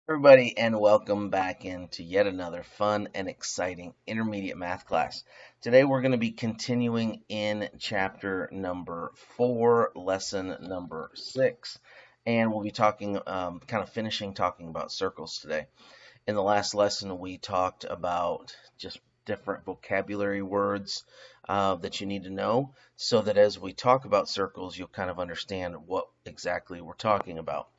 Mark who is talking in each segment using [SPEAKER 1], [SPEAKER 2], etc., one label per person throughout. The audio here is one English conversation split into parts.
[SPEAKER 1] Everybody, and welcome back into yet another fun and exciting intermediate math class. Today we're going to be continuing in chapter number 4, lesson number 6, and we'll be talking, kind of finishing talking about circles today. In the last lesson, we talked about just different vocabulary words that you need to know so that as we talk about circles, you'll kind of understand what exactly we're talking about.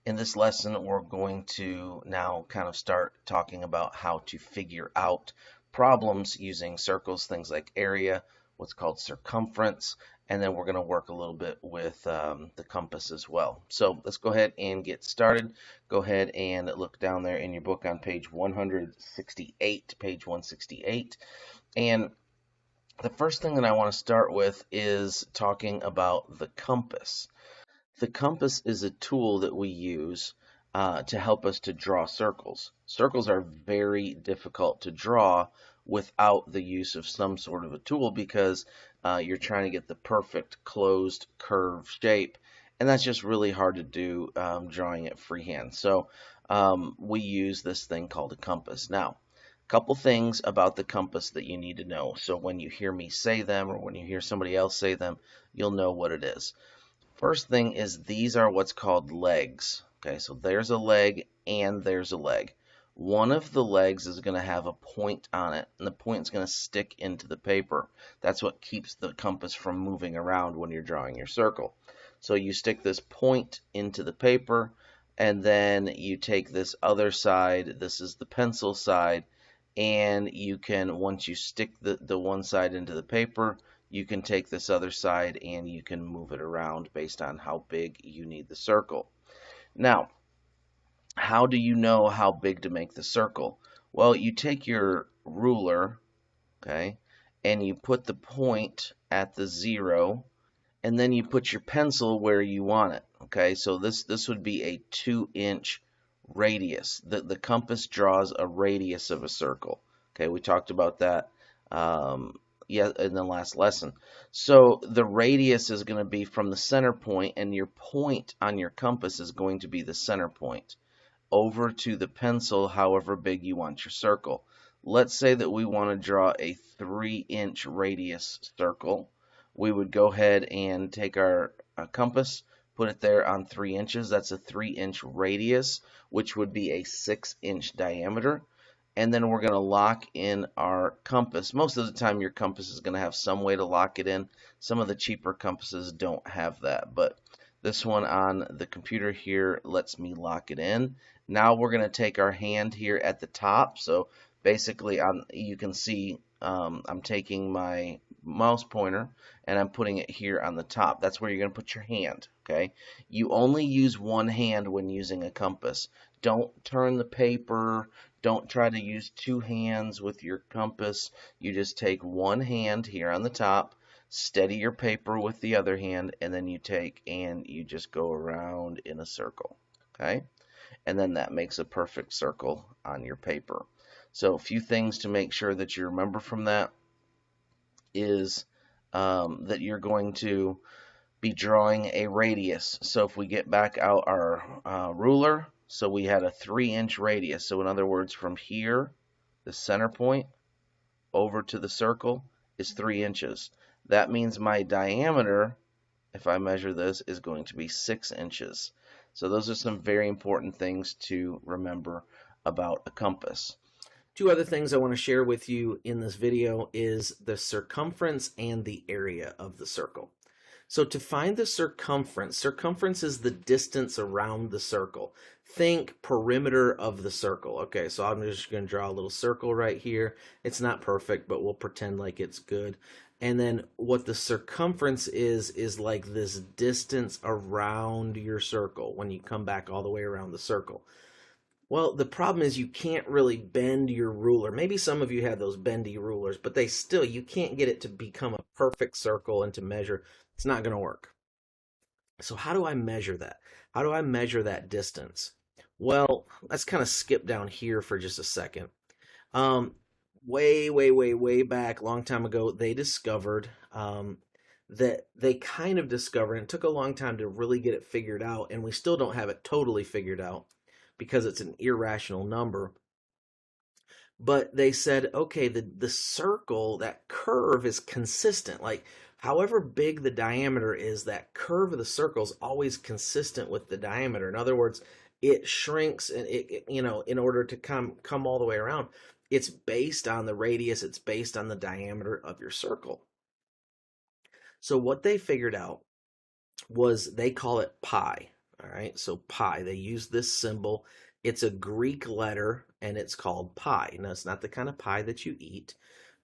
[SPEAKER 1] In this lesson, we're going to now kind of start talking about how to figure out problems using circles, things like area, what's called circumference, and then we're going to work a little bit with the compass as well. So let's go ahead and get started. Go ahead and look down there in your book on page 168, page 168. And the first thing that I want to start with is talking about the compass. The compass is a tool that we use to help us to draw circles. Circles are very difficult to draw without the use of some sort of a tool because you're trying to get the perfect closed curve shape, and that's just really hard to do drawing it freehand. So we use this thing called a compass. Now, a couple things about the compass that you need to know. So when you hear me say them or when you hear somebody else say them, you'll know what it is. First thing is these are what's called legs. Okay, so there's a leg and there's a leg. One of the legs is going to have a point on it, and the point is going to stick into the paper. That's what keeps the compass from moving around when you're drawing your circle. So you stick this point into the paper, and then you take this other side, this is the pencil side, and you can, once you stick the one side into the paper, you can take this other side and you can move it around based on how big you need the circle. Now, how do you know how big to make the circle? Well, you take your ruler, okay, and you put the point at the 0, and then you put your pencil where you want it, okay? So this would be a 2-inch radius. The compass draws a radius of a circle, okay? We talked about that in the last lesson. So the radius is going to be from the center point, and your point on your compass is going to be the center point over to the pencil, however big you want your circle. Let's say that we want to draw a 3-inch radius circle. We would go ahead and take our compass, put it there on 3 inches. That's a 3-inch radius, which would be a 6-inch diameter. And then we're going to lock in our compass. Most of the time your compass is going to have some way to lock it in. Some of the cheaper compasses don't have that, but this one on the computer here lets me lock it in. Now we're going to take our hand here at the top. So basically you can see I'm taking my mouse pointer and I'm putting it here on the top. That's where you're going to put your hand, okay? You only use one hand when using a compass. Don't turn the paper. Don't try to use two hands with your compass. You just take one hand here on the top, steady your paper with the other hand, and then you take and you just go around in a circle, okay? And then that makes a perfect circle on your paper. So a few things to make sure that you remember from that is that you're going to be drawing a radius. So if we get back out our ruler, so we had a 3-inch radius. So in other words, from here, the center point, over to the circle is 3 inches. That means my diameter, if I measure this, is going to be 6 inches. So those are some very important things to remember about a compass. Two other things I want to share with you in this video is the circumference and the area of the circle. So to find the circumference is the distance around the circle. Think perimeter of the circle. Okay, so I'm just going to draw a little circle right here. It's not perfect, but we'll pretend like it's good. And then what the circumference is like this distance around your circle when you come back all the way around the circle. Well, the problem is you can't really bend your ruler. Maybe some of you have those bendy rulers, but you can't get it to become a perfect circle and to measure. It's not going to work. So how do I measure that? How do I measure that distance? Well, let's kind of skip down here for just a second. Way back, long time ago, they discovered that they kind of discovered, and it took a long time to really get it figured out, and we still don't have it totally figured out,
[SPEAKER 2] because it's an irrational number. But they said, okay, the circle, that curve is consistent. Like, however big the diameter is, that curve of the circle is always consistent with the diameter. In other words, it shrinks, and in order to come all the way around, it's based on the radius, it's based on the diameter of your circle. So what they figured out was, they call it pi. All right, so pi, they use this symbol. It's a Greek letter, and it's called pi. Now, it's not the kind of pie that you eat,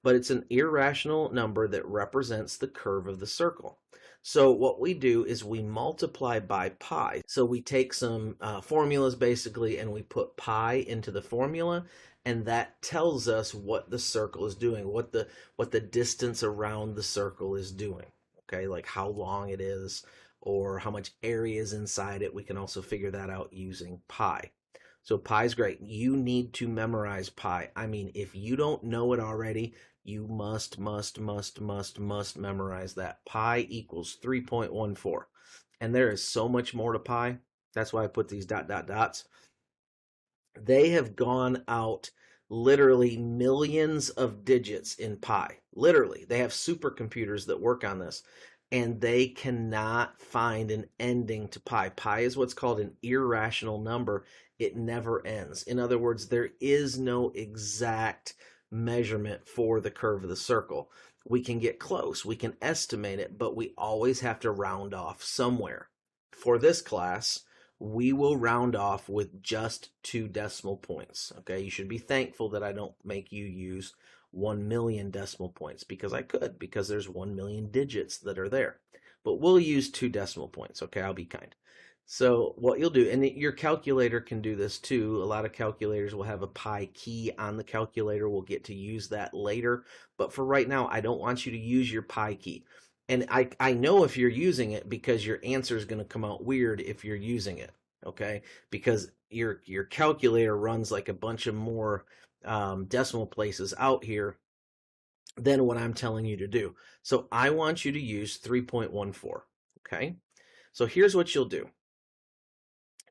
[SPEAKER 2] but it's an irrational number that represents the curve of the circle. So what we do is we multiply by pi. So we take some formulas, basically, and we put pi into the formula, and that tells us what the circle is doing, what the distance around the circle is doing. Okay, like how long it is, or how much area is inside it. We can also figure that out using pi. So pi is great. You need to memorize pi. I mean, if you don't know it already, you must memorize that. Pi equals 3.14. And there is so much more to pi. That's why I put these dots. They have gone out literally millions of digits in pi. Literally, they have supercomputers that work on this, and they cannot find an ending to pi. Pi is what's called an irrational number. It never ends. In other words, there is no exact measurement for the curve of the circle. We can get close, we can estimate it, but we always have to round off somewhere. For this class, we will round off with just 2 decimal points. Okay, you should be thankful that I don't make you use 1 million decimal points, because I could, because there's 1 million digits that are there. But we'll use 2 decimal points. Okay, I'll be kind. So what you'll do, and your calculator can do this too. A lot of calculators will have a pi key on the calculator. We'll get to use that later. But for right now, I don't want you to use your pi key. And I know if you're using it, because your answer is going to come out weird if you're using it. Okay, because your calculator runs like a bunch of more decimal places out here than what I'm telling you to do. So I want you to use 3.14. Okay, so here's what you'll do.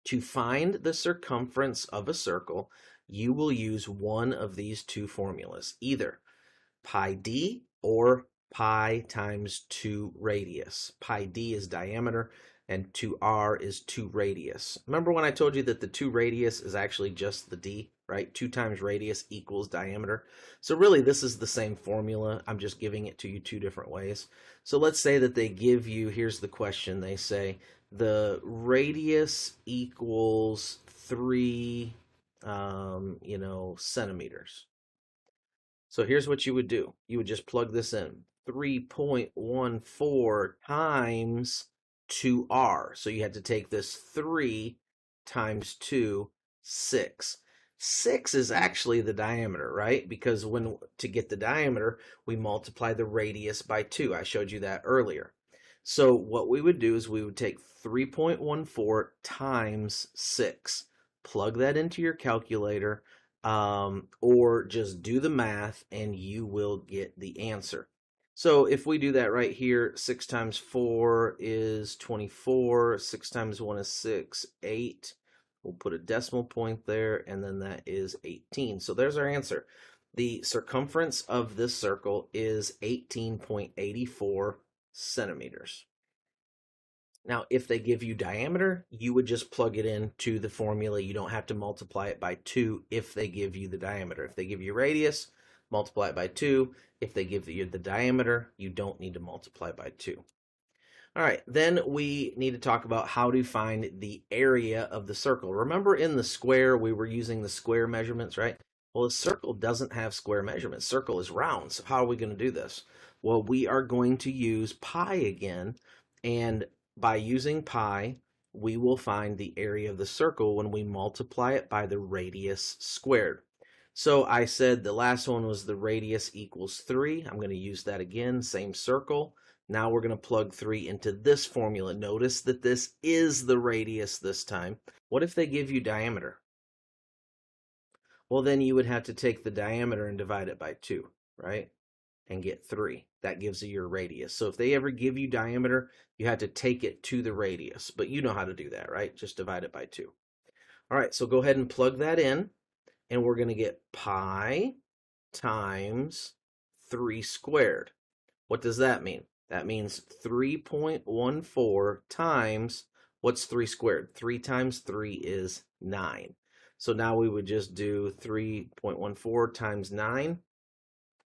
[SPEAKER 2] To find the circumference of a circle, you will use one of these 2 formulas, either pi d or pi times 2 radius. Pi d is diameter, and 2r is 2 radius. Remember when I told you that the 2 radius is actually just the d, right? 2 times radius equals diameter. So really, this is the same formula. I'm just giving it to you 2 different ways. So let's say that they give you, here's the question. They say the radius equals 3 centimeters. So here's what you would do. You would just plug this in. 3.14 times 2r. So you had to take this 3 times 2, 6. 6 is actually the diameter, right? Because to get the diameter, we multiply the radius by 2. I showed you that earlier. So what we would do is we would take 3.14 times 6. Plug that into your calculator, or just do the math, and you will get the answer. So if we do that right here, 6 times 4 is 24. 6 times 1 is 6, 8. We'll put a decimal point there, and then that is 18. So there's our answer. The circumference of this circle is 18.84 centimeters. Now, if they give you diameter, you would just plug it into the formula. You don't have to multiply it by 2 if they give you the diameter. If they give you radius, multiply it by 2. If they give you the diameter, you don't need to multiply by 2. All right, then we need to talk about how to find the area of the circle. Remember in the square, we were using the square measurements, right? Well, a circle doesn't have square measurements. Circle is round. So how are we going to do this? Well, we are going to use pi again, and by using pi, we will find the area of the circle when we multiply it by the radius squared. So I said the last one was the radius equals 3. I'm going to use that again, same circle. Now we're going to plug 3 into this formula. Notice that this is the radius this time. What if they give you diameter? Well, then you would have to take the diameter and divide it by 2, right? And get 3. That gives you your radius. So if they ever give you diameter, you have to take it to the radius. But you know how to do that, right? Just divide it by 2. All right, so go ahead and plug that in, and we're going to get pi times 3 squared. What does that mean? That means 3.14 times, what's 3 squared? 3 times 3 is 9. So now we would just do 3.14 times 9.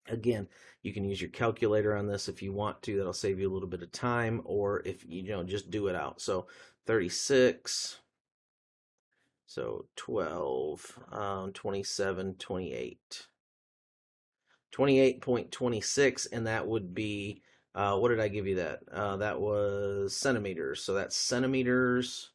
[SPEAKER 2] Again, you can use your calculator on this if you want to. That'll save you a little bit of time, or if you know, just do it out. So 36, so 12, 27, 28. 28.26, and that would be, what did I give you that? That was centimeters. So that's centimeters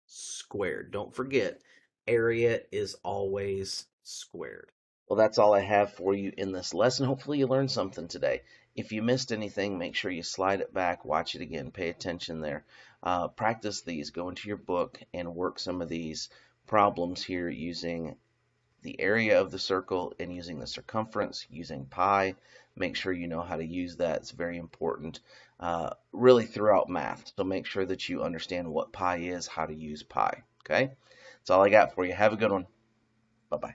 [SPEAKER 2] squared. Don't forget, area is always squared.
[SPEAKER 1] Well, that's all I have for you in this lesson. Hopefully you learned something today. If you missed anything, make sure you slide it back, watch it again, pay attention there. Practice these, go into your book and work some of these problems here using the area of the circle and using the circumference, using pi. Make sure you know how to use that. It's very important, really throughout math. So make sure that you understand what pi is, how to use pi. Okay? That's all I got for you. Have a good one. Bye-bye.